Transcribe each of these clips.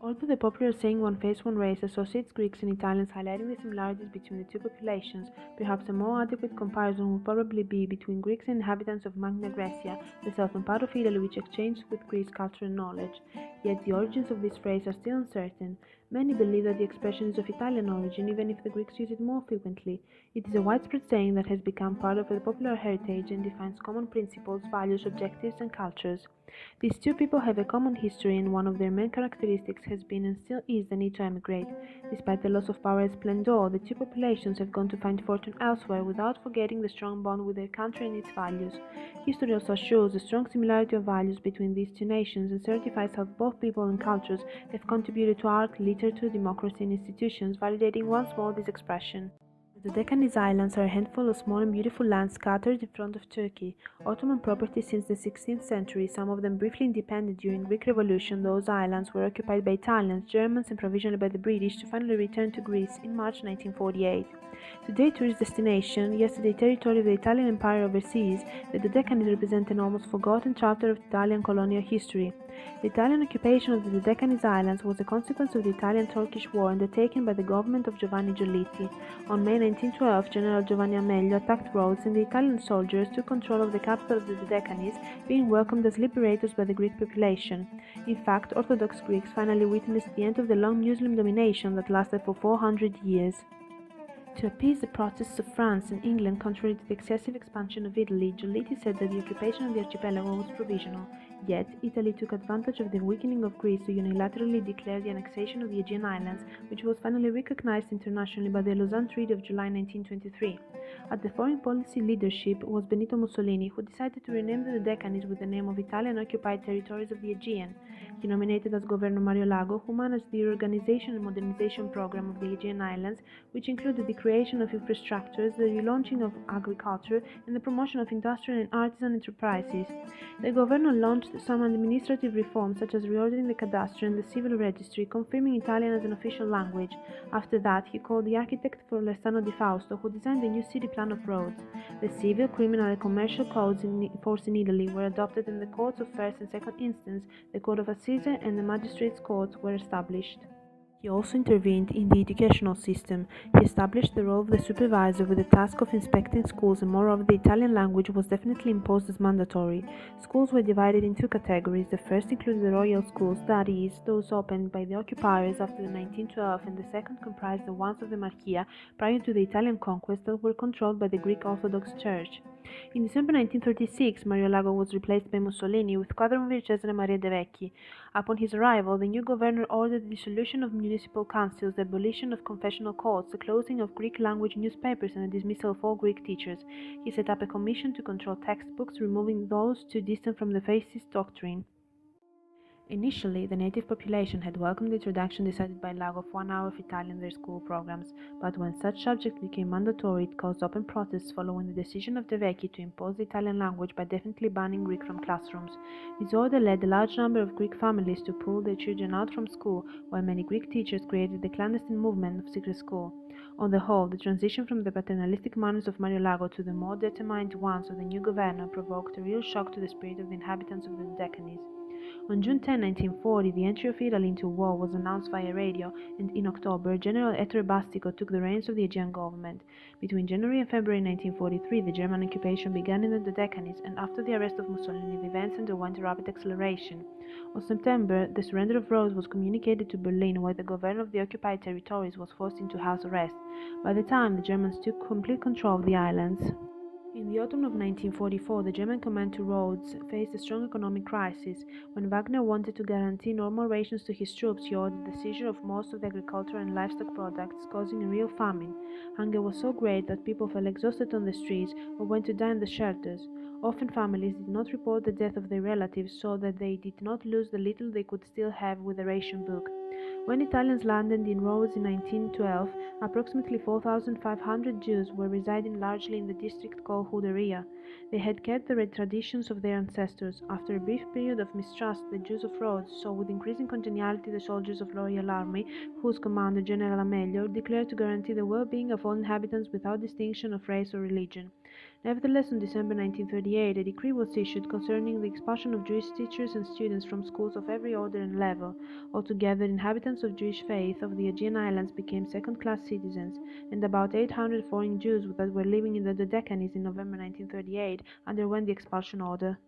Although the popular saying "one face, one race" associates Greeks and Italians, highlighting the similarities between the two populations, perhaps a more adequate comparison would probably be between Greeks and inhabitants of Magna Graecia, the southern part of Italy which exchanged with Greece culture and knowledge. Yet the origins of this phrase are still uncertain. Many believe that the expression is of Italian origin, even if the Greeks use it more frequently. It is a widespread saying that has become part of the popular heritage and defines common principles, values, objectives, and cultures. These two people have a common history, and one of their main characteristics has been and still is the need to emigrate. Despite the loss of power and splendor, the two populations have gone to find fortune elsewhere without forgetting the strong bond with their country and its values. History also shows the strong similarity of values between these two nations and certifies how both people and cultures have contributed to art, literature, democracy, and institutions, validating once more this expression. The Dodecanese Islands are a handful of small and beautiful lands scattered in front of Turkey. Ottoman property since the 16th century, some of them briefly independent during Greek Revolution, those islands were occupied by Italians, Germans, and provisionally by the British to finally return to Greece in March 1948. Today tourist destination, yesterday territory of the Italian Empire overseas, the Dodecanese represent an almost forgotten chapter of Italian colonial history. The Italian occupation of the Dodecanese Islands was a consequence of the Italian-Turkish War undertaken by the government of Giovanni Giolitti. On May 1912, General Giovanni Amelio attacked Rhodes and the Italian soldiers took control of the capital of the Dodecanese, being welcomed as liberators by the Greek population. In fact, Orthodox Greeks finally witnessed the end of the long Muslim domination that lasted for 400 years. To appease the protests of France and England contrary to the excessive expansion of Italy, Giolitti said that the occupation of the archipelago was provisional. Yet, Italy took advantage of the weakening of Greece to unilaterally declare the annexation of the Aegean Islands, which was finally recognized internationally by the Lausanne Treaty of July 1923. At the foreign policy leadership was Benito Mussolini, who decided to rename the Dodecanese with the name of Italian-occupied territories of the Aegean. He nominated as governor Mario Lago, who managed the reorganization and modernization program of the Aegean Islands, which included the creation of infrastructures, the relaunching of agriculture, and the promotion of industrial and artisan enterprises. The governor launched some administrative reforms, such as reordering the cadastre and the civil registry, confirming Italian as an official language. After that, he called the architect Forlestano di Fausto, who designed the new city plan of Rhodes. The civil, criminal, and commercial codes in force in Italy were adopted, and the courts of first and second instance, the Court of Assise, and the magistrates' courts were established. He also intervened in the educational system. He established the role of the supervisor with the task of inspecting schools, and moreover the Italian language was definitely imposed as mandatory. Schools were divided in two categories. The first included the royal schools, that is, those opened by the occupiers after 1912, and the second comprised the ones of the Marchia prior to the Italian conquest that were controlled by the Greek Orthodox Church. In December 1936, Mario Lago was replaced by Mussolini with Quadrumvir Cesare Maria De Vecchi. Upon his arrival, the new governor ordered the dissolution of municipal councils, the abolition of confessional courts, the closing of Greek-language newspapers, and the dismissal of all Greek teachers. He set up a commission to control textbooks, removing those too distant from the fascist doctrine. Initially, the native population had welcomed the introduction decided by Lago of 1 hour of Italian in their school programs, but when such subjects became mandatory, it caused open protests following the decision of De Vecchi to impose the Italian language by definitely banning Greek from classrooms. This order led a large number of Greek families to pull their children out from school, while many Greek teachers created the clandestine movement of secret school. On the whole, the transition from the paternalistic manners of Mario Lago to the more determined ones of the new governor provoked a real shock to the spirit of the inhabitants of the Dodecanese. On June 10, 1940, the entry of Italy into war was announced via radio, and in October, General Ettore Bastico took the reins of the Aegean government. Between January and February 1943, the German occupation began in the Dodecanese, and after the arrest of Mussolini, the events underwent a rapid acceleration. On September, the surrender of Rhodes was communicated to Berlin, where the governor of the occupied territories was forced into house arrest. By the time, the Germans took complete control of the islands. In the autumn of 1944, the German command to Rhodes faced a strong economic crisis. When Wagner wanted to guarantee normal rations to his troops, he ordered the seizure of most of the agricultural and livestock products, causing a real famine. Hunger was so great that people fell exhausted on the streets or went to die in the shelters. Often families did not report the death of their relatives so that they did not lose the little they could still have with the ration book. When Italians landed in Rhodes in 1912, approximately 4,500 Jews were residing largely in the district called Juderia. They had kept the red traditions of their ancestors. After a brief period of mistrust, the Jews of Rhodes saw with increasing congeniality the soldiers of Loyal Army, whose commander, General Amelio, declared to guarantee the well-being of all inhabitants without distinction of race or religion. Nevertheless, on December 1938, a decree was issued concerning the expulsion of Jewish teachers and students from schools of every order and level. Altogether, inhabitants of Jewish faith of the Aegean Islands became second-class citizens, and about 800 foreign Jews that were living in the Dodecanese in November 1938 underwent the expulsion order.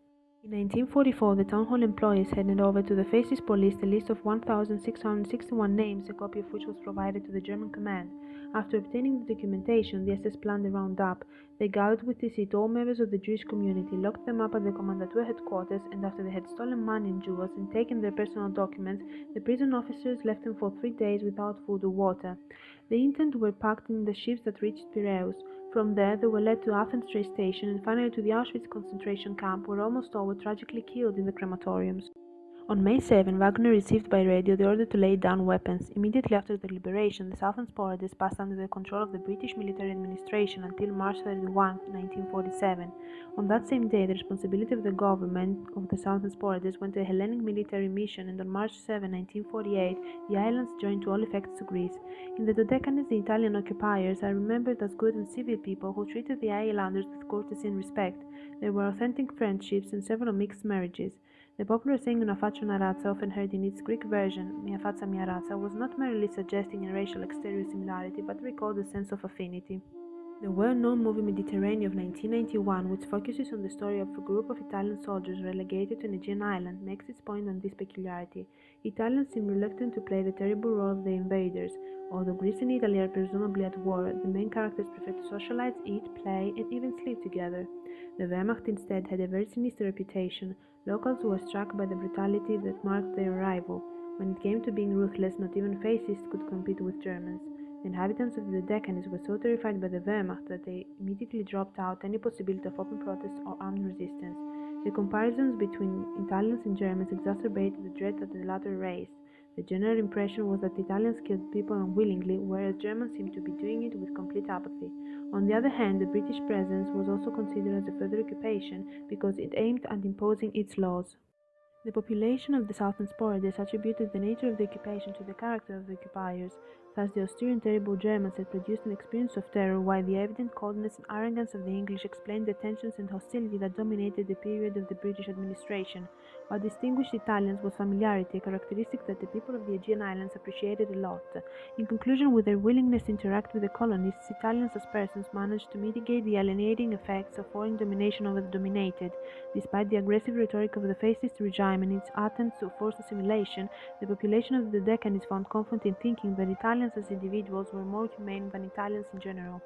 In 1944, the town hall employees handed over to the fascist police a list of 1,661 names, a copy of which was provided to the German command. After obtaining the documentation, the SS planned a roundup. They gathered with deceit all members of the Jewish community, locked them up at the Kommandantur headquarters, and after they had stolen money and jewels and taken their personal documents, the prison officers left them for 3 days without food or water. The interns were packed in the ships that reached Piraeus. From there, they were led to Athens train station and finally to the Auschwitz concentration camp, where almost all were tragically killed in the crematoriums. On May 7, Wagner received by radio the order to lay down weapons. Immediately after the liberation, the Southern Sporadists passed under the control of the British military administration until March 31, 1947. On that same day, the responsibility of the government of the Southern Sporadists went to a Hellenic military mission, and on March 7, 1948, the islands joined to all effects to Greece. In the Dodecanese, the Italian occupiers are remembered as good and civil people who treated the islanders with courtesy and respect. There were authentic friendships and several mixed marriages. The popular saying "Una faccia una razza," often heard in its Greek version, "Mia faccia mia razza," was not merely suggesting a racial exterior similarity, but recalled a sense of affinity. The well-known movie Mediterranean of 1991, which focuses on the story of a group of Italian soldiers relegated to an Aegean island, makes its point on this peculiarity. Italians seem reluctant to play the terrible role of the invaders. Although Greece and Italy are presumably at war, the main characters prefer to socialize, eat, play, and even sleep together. The Wehrmacht instead had a very sinister reputation. Locals were struck by the brutality that marked their arrival. When it came to being ruthless, not even fascists could compete with Germans. The inhabitants of the Dodecanese were so terrified by the Wehrmacht that they immediately dropped out any possibility of open protest or armed resistance. The comparisons between Italians and Germans exacerbated the dread that the latter raised. The general impression was that Italians killed people unwillingly, whereas Germans seemed to be doing it with complete apathy. On the other hand, the British presence was also considered as a further occupation because it aimed at imposing its laws. The population of the Southern Sporadists attributed the nature of the occupation to the character of the occupiers. Thus, the austere and terrible Germans had produced an experience of terror, while the evident coldness and arrogance of the English explained the tensions and hostility that dominated the period of the British administration. What distinguished Italians was familiarity, a characteristic that the people of the Aegean Islands appreciated a lot. In conclusion, with their willingness to interact with the colonists, Italians as persons managed to mitigate the alienating effects of foreign domination over the dominated. Despite the aggressive rhetoric of the fascist regime and its attempts to force assimilation, the population of the Dodecanese found comfort in thinking that Italians as individuals were more humane than Italians in general.